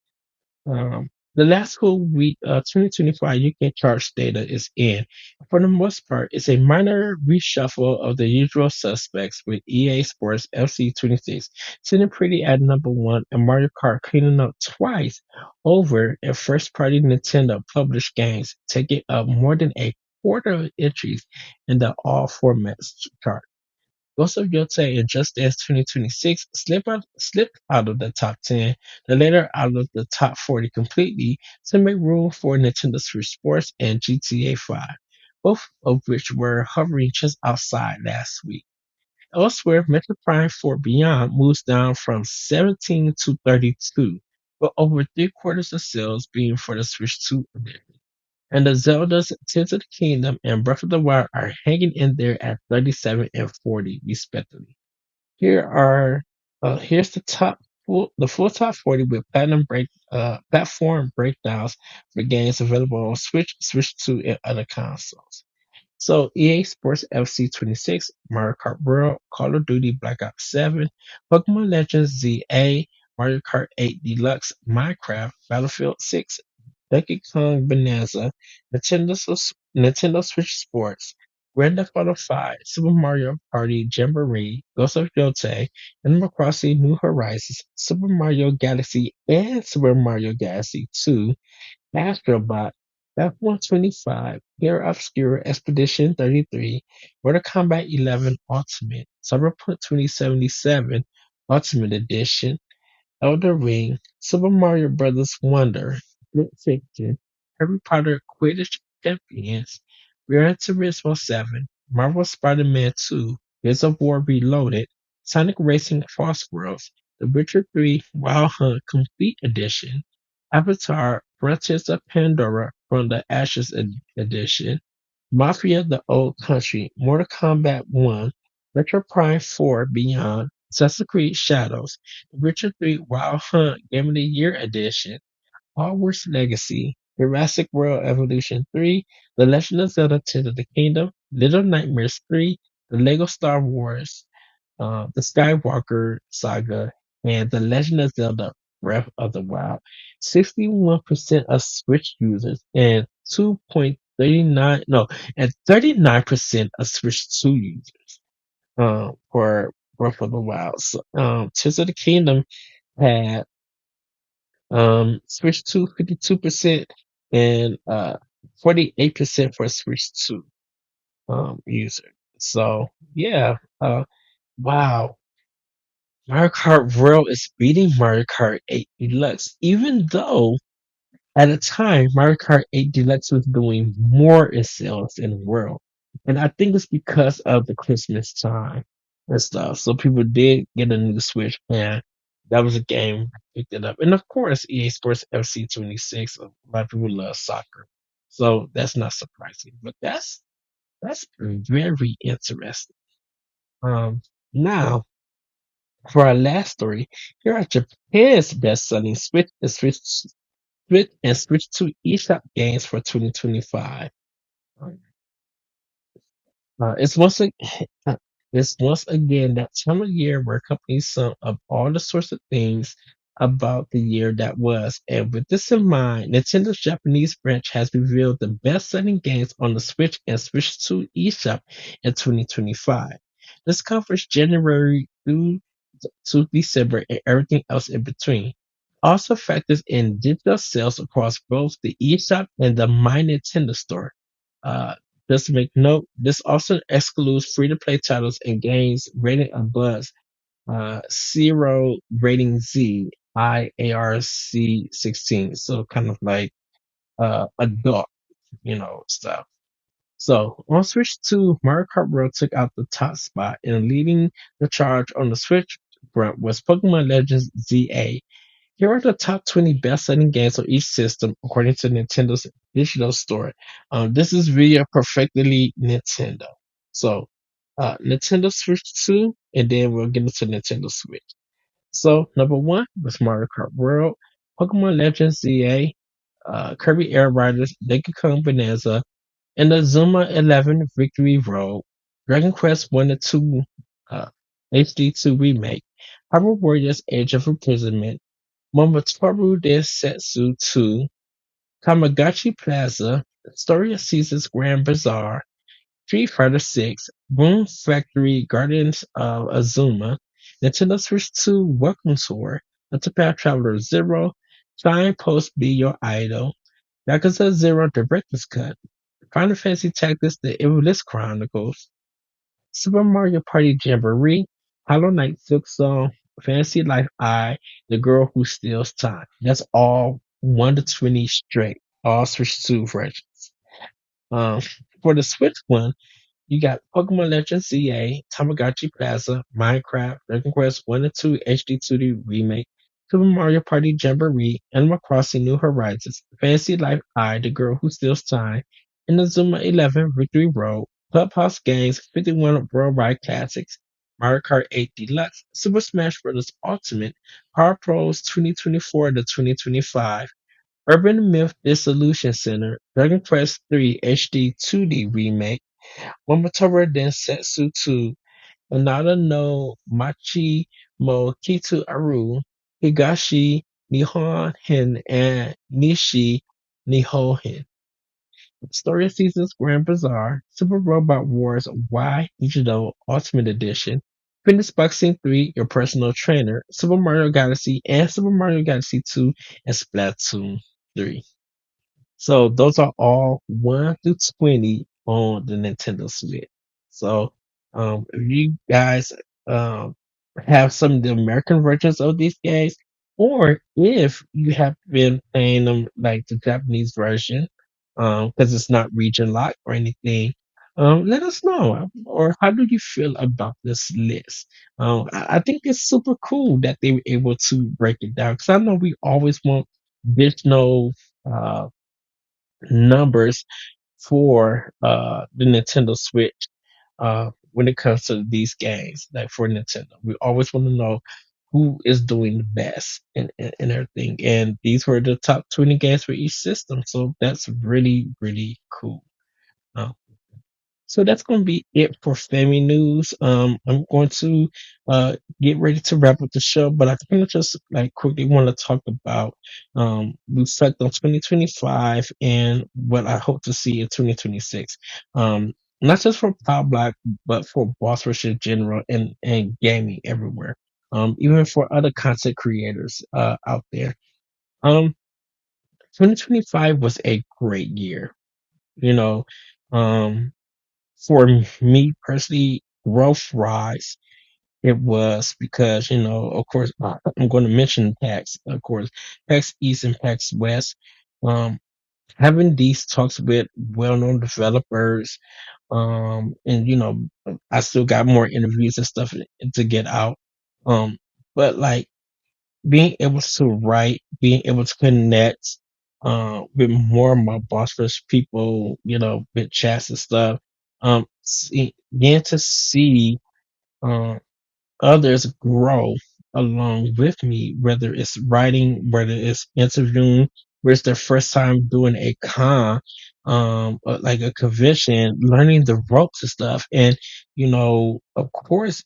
The last full week of 2025 UK charts data is in. For the most part, it's a minor reshuffle of the usual suspects with EA Sports FC26 sitting pretty at number one and Mario Kart cleaning up twice over and first-party Nintendo published games, taking up more than a quarter of entries in the all formats chart. Ghost of Yotei and Just Dance 2026 slipped out of the top 10, the latter out of the top 40 completely to make room for Nintendo Switch Sports and GTA 5, both of which were hovering just outside last week. Elsewhere, Metroid Prime 4 Beyond moves down from 17 to 32, with over three-quarters of sales being for the Switch 2 edition. And the Zeldas Tears of the Kingdom and Breath of the Wild are hanging in there at 37 and 40 respectively. Here's the full top 40 with platform breakdowns for games available on Switch, Switch 2, and other consoles. So EA Sports FC 26, Mario Kart World, Call of Duty Black Ops 7, Pokemon Legends ZA, Mario Kart 8 Deluxe, Minecraft, Battlefield 6, Donkey Kong Bonanza, Nintendo Switch Sports, Grand Theft Auto 5, Super Mario Party Jamboree, Ghost of Yotei, Animal Crossing New Horizons, Super Mario Galaxy and Super Mario Galaxy 2, Astrobot, F-125, Air Obscure Expedition 33, Mortal Kombat 11 Ultimate, Cyberpunk 2077 Ultimate Edition, Elder Ring, Super Mario Bros. Wonder, Split Fiction, Harry Potter Quidditch Champions, Gran Turismo 7, Marvel Spider-Man 2, Gears of War Reloaded, Sonic Racing Cross Worlds, The Witcher 3 Wild Hunt Complete Edition, Avatar Frontiers of Pandora from the Ashes Edition, Mafia the Old Country, Mortal Kombat 1, Retro Prime 4 Beyond, Assassin's Creed Shadows, The Witcher 3 Wild Hunt Game of the Year Edition, Hogwarts Legacy, Jurassic World Evolution 3, The Legend of Zelda Tears of the Kingdom, Little Nightmares 3, The Lego Star Wars, the Skywalker Saga, and The Legend of Zelda Breath of the Wild. 61% of Switch users and 2.39 no, and 39% of Switch 2 users for Breath of the Wild. So, Tears of the Kingdom had Switch 2 52% and 48% for Switch 2 user. So yeah, wow. Mario Kart World is beating Mario Kart 8 Deluxe, even though at the time Mario Kart 8 Deluxe was doing more in sales in the world. And I think it's because of the Christmas time and stuff. So people did get a new Switch, and that was a game I picked it up. And of course, EA Sports FC 26. A lot of people love soccer, so that's not surprising. But that's very interesting. Now for our last story, here are Japan's best-selling Switch 2 eShop games for 2025. It's once again, it's once again that time of year where companies sum up all the sorts of things about the year that was. And with this in mind, Nintendo's Japanese branch has revealed the best-selling games on the Switch and Switch 2 eShop in 2025. This covers January through to December and everything else in between. Also factors in digital sales across both the eShop and the My Nintendo store. Uh, just to make note, this also excludes free-to-play titles and games rated above zero rating Z IARC 16. So kind of like adult, stuff. So on Switch 2, Mario Kart World took out the top spot, and leading the charge on the Switch front was Pokemon Legends ZA. Here are the top 20 best-selling games on each system according to Nintendo's digital store. This is via Perfectly Nintendo. So Nintendo Switch 2, and then we'll get into Nintendo Switch. So number one was Mario Kart World, Pokemon Legends ZA, Kirby Air Riders, Donkey Kong Bonanza, and the Zuma 11 Victory Road, Dragon Quest 1 and 2 HD2 Remake, Hyrule Warriors Age of Imprisonment, Momotoru Densetsu 2, Tamagotchi Plaza, Story of Seasons Grand Bazaar, Street Fighter 6, Boom Factory Guardians of Azuma, Nintendo Switch 2 Welcome Tour, Octopath Traveler 0, Signpost Be Your Idol, Yakuza 0 Director's Cut, Final Fantasy Tactics The Evilist Chronicles, Super Mario Party Jamboree, Hollow Knight Silk Song, Fantasy Life I, The Girl Who Steals Time. That's all 1 to 20 straight, all Switch 2 versions. Um, for the Switch one, you got Pokemon Legends ZA, Tamagotchi Plaza, Minecraft, Dragon Quest 1 and 2 HD2D Remake, Super Mario Party Jamboree, Animal Crossing New Horizons, Fantasy Life I, The Girl Who Steals Time, and the Zuma 11 Victory Road, Clubhouse Games 51 Worldwide Classics, Mario Kart 8 Deluxe, Super Smash Bros. Ultimate, Power Pros 2024 to 2025, Urban Myth Dissolution Center, Dragon Quest 3 HD 2D Remake, Momotaro Densetsu 2, Anata no Machi mo Kitu Aru, Higashi Nihon Hen, and Nishi Nihohen. Story of Seasons Grand Bazaar, Super Robot Wars Y Digital Ultimate Edition, Fitness Boxing 3, Your Personal Trainer, Super Mario Galaxy, and Super Mario Galaxy 2, and Splatoon 3. So those are all 1 through 20 on the Nintendo Switch. So if you guys um, have some of the American versions of these games, or if you have been playing them like the Japanese version, because it's not region locked or anything, let us know. Or how do you feel about this list? I think it's super cool that they were able to break it down because I know we always want additional uh, numbers for the Nintendo Switch when it comes to these games, like for Nintendo. We always want to know who is doing the best and everything. And these were the top 20 games for each system. So that's really, really cool. Uh, so that's going to be it for Family News. I'm going to get ready to wrap up the show, but I kind of just like quickly want to talk about reflect on 2025 and what I hope to see in 2026. Not just for Power Block, but for Boss Rush in general and gaming everywhere. Even for other content creators out there. Um, 2025 was a great year. You know, um, for me personally, growth rise, it was because, of course, I'm going to mention PAX, of course, PAX East and PAX West. Um, Having these talks with well-known developers, and I still got more interviews and stuff to get out. Um, but like being able to write, being able to connect with more of my boss people, with chats and stuff. Getting to see um others grow along with me, whether it's writing, whether it's interviewing, where it's their first time doing a con, like a convention, learning the ropes and stuff. And, of course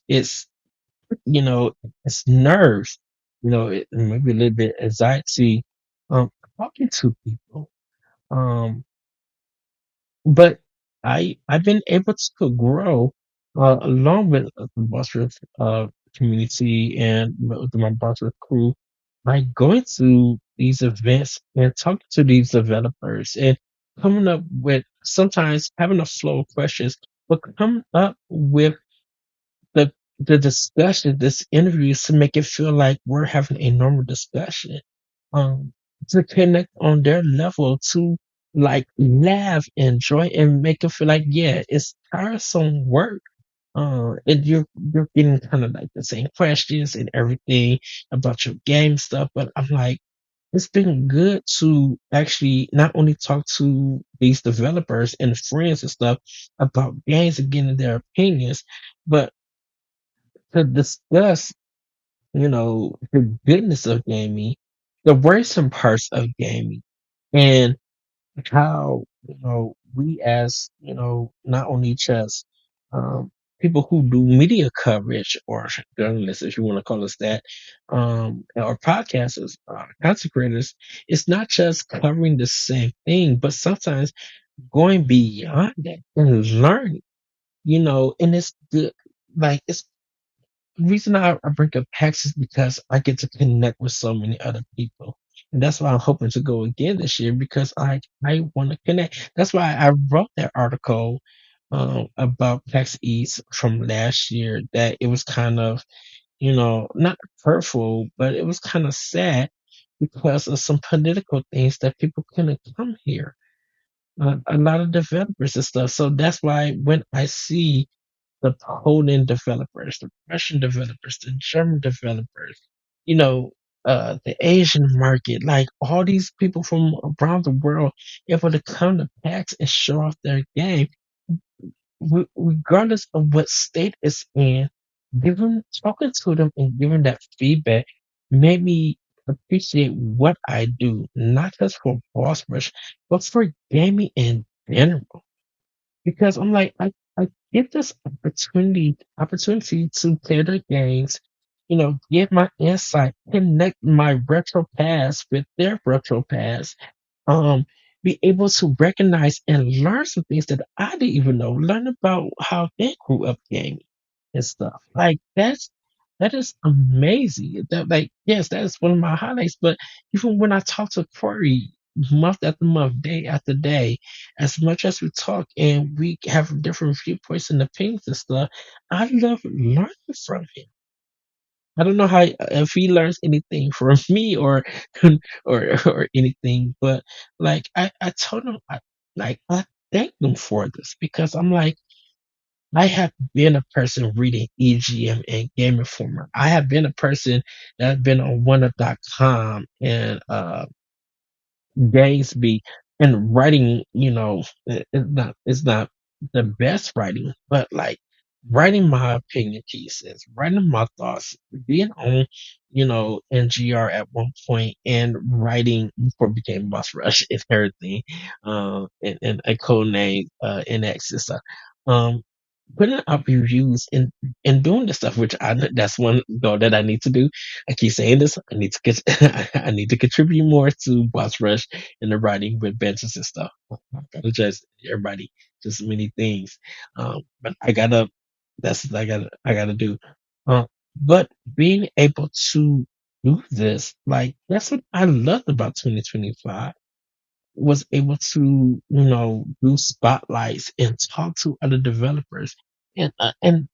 you know, it's nerves, maybe a little bit anxiety, um, talking to people. Um, but I've been able to grow along with the Bosworth community and with my Bosworth crew by going to these events and talking to these developers and coming up with sometimes having a flow of questions, but coming up with the the discussion, this interview, is to make it feel like we're having a normal discussion. Um, to connect on their level, to like laugh, enjoy, and make it feel like it's tiresome work. And you're getting kind of like the same questions and everything about your game stuff, but I'm like, it's been good to actually not only talk to these developers and friends and stuff about games and getting their opinions, but to discuss, the goodness of gaming, the worrisome parts of gaming, and how, we as, not only just people who do media coverage or journalists, if you want to call us that, or podcasters, content creators, it's not just covering the same thing, but sometimes going beyond that and learning, and it's good. Like it's the reason I bring up PAX is because I get to connect with so many other people. And that's why I'm hoping to go again this year because I want to connect. That's why I wrote that article about PAX East from last year that it was kind of, not hurtful, but it was kind of sad because of some political things that people couldn't come here. A lot of developers and stuff. So that's why when I see the Poland developers, the Russian developers, the German developers, the Asian market, like all these people from around the world able to come to PAX and show off their game, regardless of what state it's in, talking to them and giving that feedback made me appreciate what I do, not just for Boss Rush, but for gaming in general. because I'm like, I get this opportunity to play the games, get my insight, connect my retro past with their retro past, um, be able to recognize and learn some things that I didn't even know, learn about how they grew up gaming and stuff. Like that is amazing. That like yes, that is one of my highlights. But even when I talk to Corey month after month, day after day, as much as we talk and we have different viewpoints and opinions and stuff, I love learning from him. I don't know how if he learns anything from me or anything, but like I told him I thank him for this because I'm like I have been a person reading EGM and Game Informer. I have been a person that has been on OneUp.com and Gangsby and writing, it's not the best writing, but like writing my opinion pieces, writing my thoughts, being on, NGR at one point and writing before it became Boss Rush and everything, and a code name NX and stuff. Um Putting up reviews and doing the stuff which that's one goal that I need to do. I keep saying this. I need to get I need to contribute more to Boss Rush in the writing with benches and stuff. I gotta just everybody, just many things. But that's what I gotta do. Um, but being able to do this, like that's what I loved about 2025 was able to, do spotlights and talk to other developers. And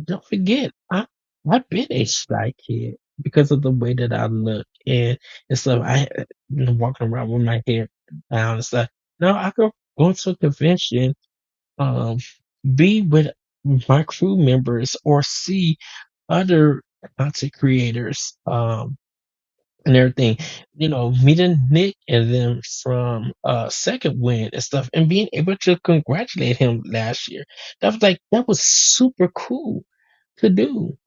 don't forget, I've been a shy kid because of the way that I look and stuff. Walking around with my hair down and stuff. Now I could go to a convention, um, be with my crew members or see other content creators, and everything, meeting Nick and them from Second Wind and stuff and being able to congratulate him last year. That was super cool to do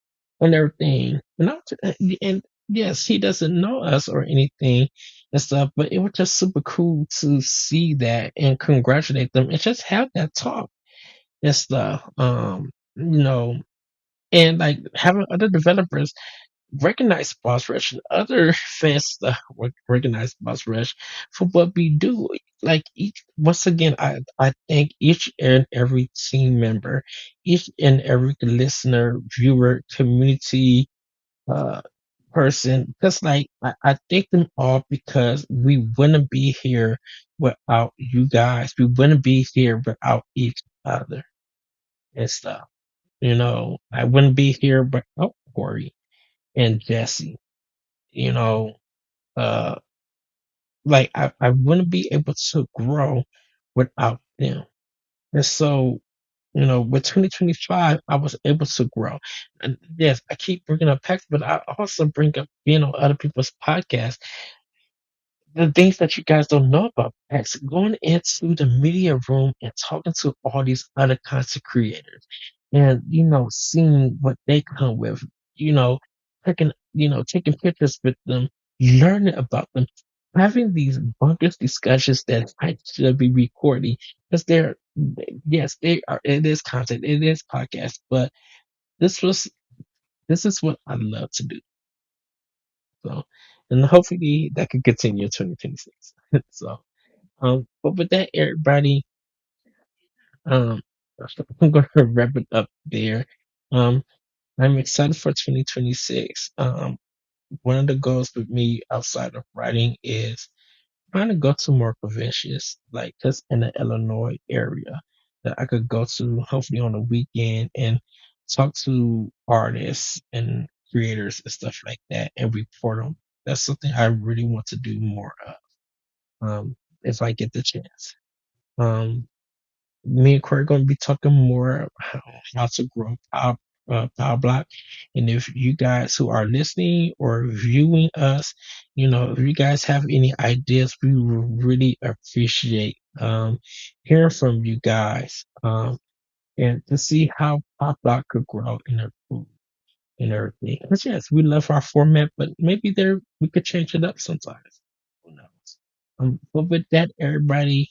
and everything. And yes, he doesn't know us or anything and stuff, but it was just super cool to see that and congratulate them and just have that talk and stuff. And like having other developers recognize Boss Rush and other fans recognize Boss Rush for what we do. Like once again, I thank each and every team member, each and every listener, viewer, community, uh, person, because like I thank them all because we wouldn't be here without you guys. We wouldn't be here without each other and stuff. I wouldn't be here without Corey and Jesse. You know, uh, like I wouldn't be able to grow without them. And so, with 2025, I was able to grow. And yes, I keep bringing up Pax, but I also bring up being on other people's podcasts the things that you guys don't know about X, going into the media room and talking to all these other content creators and, seeing what they come with, you know, taking pictures with them, learning about them, having these bunkers discussions that I should be recording because yes, they are, it is content, it is podcast, but this was, this is what I love to do. So, and hopefully that could continue in 2026. So, but with that, everybody, um, I'm going to wrap it up there. Um, I'm excited for 2026. One of the goals with me outside of writing is trying to go to more conventions, like just in the Illinois area that I could go to, hopefully on the weekend, and talk to artists and creators and stuff like that, and report them. That's something I really want to do more of, if I get the chance. Um, Me and Corey are going to be talking more about how to grow Pow Block. And if you guys who are listening or viewing us, if you guys have any ideas, we will really appreciate hearing from you guys and to see how Pow Block could grow and everything. Because yes, we love our format, but maybe we could change it up sometimes. Who knows? But with that, everybody.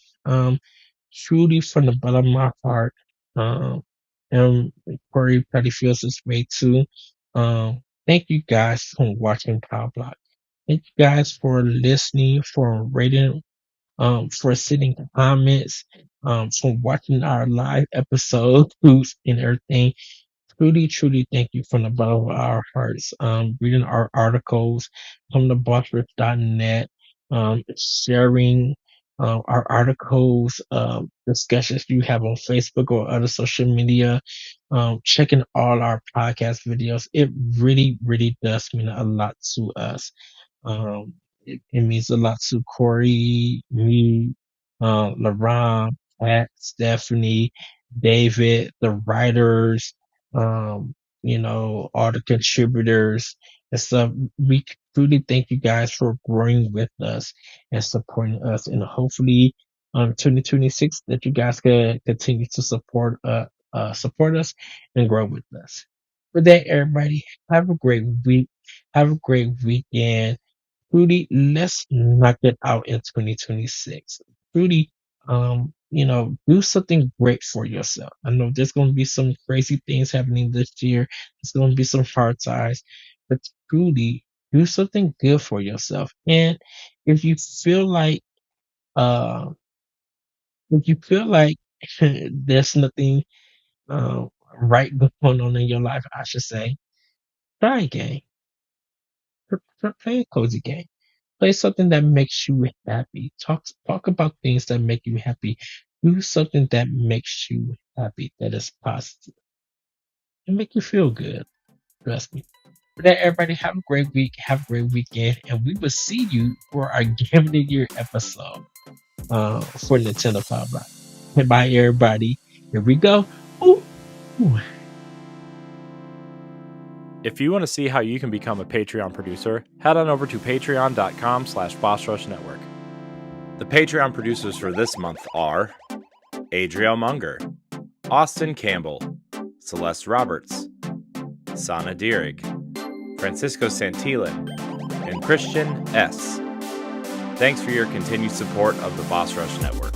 truly from the bottom of my heart. Um, and Corey probably feels this way too. Thank you guys for watching Power Block. Thank you guys for listening, for rating, for sending comments, for watching our live episodes and everything. Truly, truly thank you from the bottom of our hearts. Reading our articles from the bossrich.net, sharing our articles, discussions you have on Facebook or other social media, checking all our podcast videos. It really, really does mean a lot to us. It means a lot to Corey, me, LaRon, Pat, Stephanie, David, the writers, um, all the contributors and stuff. We truly thank you guys for growing with us and supporting us. And hopefully, 2026 that you guys can continue to support us and grow with us. With that, everybody, have a great week. Have a great weekend. Rudy, let's knock it out in 2026. Rudy, do something great for yourself. I know there's going to be some crazy things happening this year. There's going to be some hard times, but Rudy, do something good for yourself. And if you feel like, uh, if you feel like there's nothing, uh, right going on in your life, I should say, try a game. Play a cozy game. Play something that makes you happy. Talk about things that make you happy. Do something that makes you happy, that is positive, and make you feel good. Trust me. For that, everybody, have a great week, have a great weekend, and we will see you for our Game of the Year episode for Nintendo Pow Block. Bye, everybody. Here we go. Ooh, ooh. If you want to see how you can become a Patreon producer, head on over to patreon.com/BossRushNetwork. The Patreon producers for this month are Adriel Munger, Austin Campbell, Celeste Roberts, Sana Dierig, Francisco Santillan, and Christian S. Thanks for your continued support of the Boss Rush Network.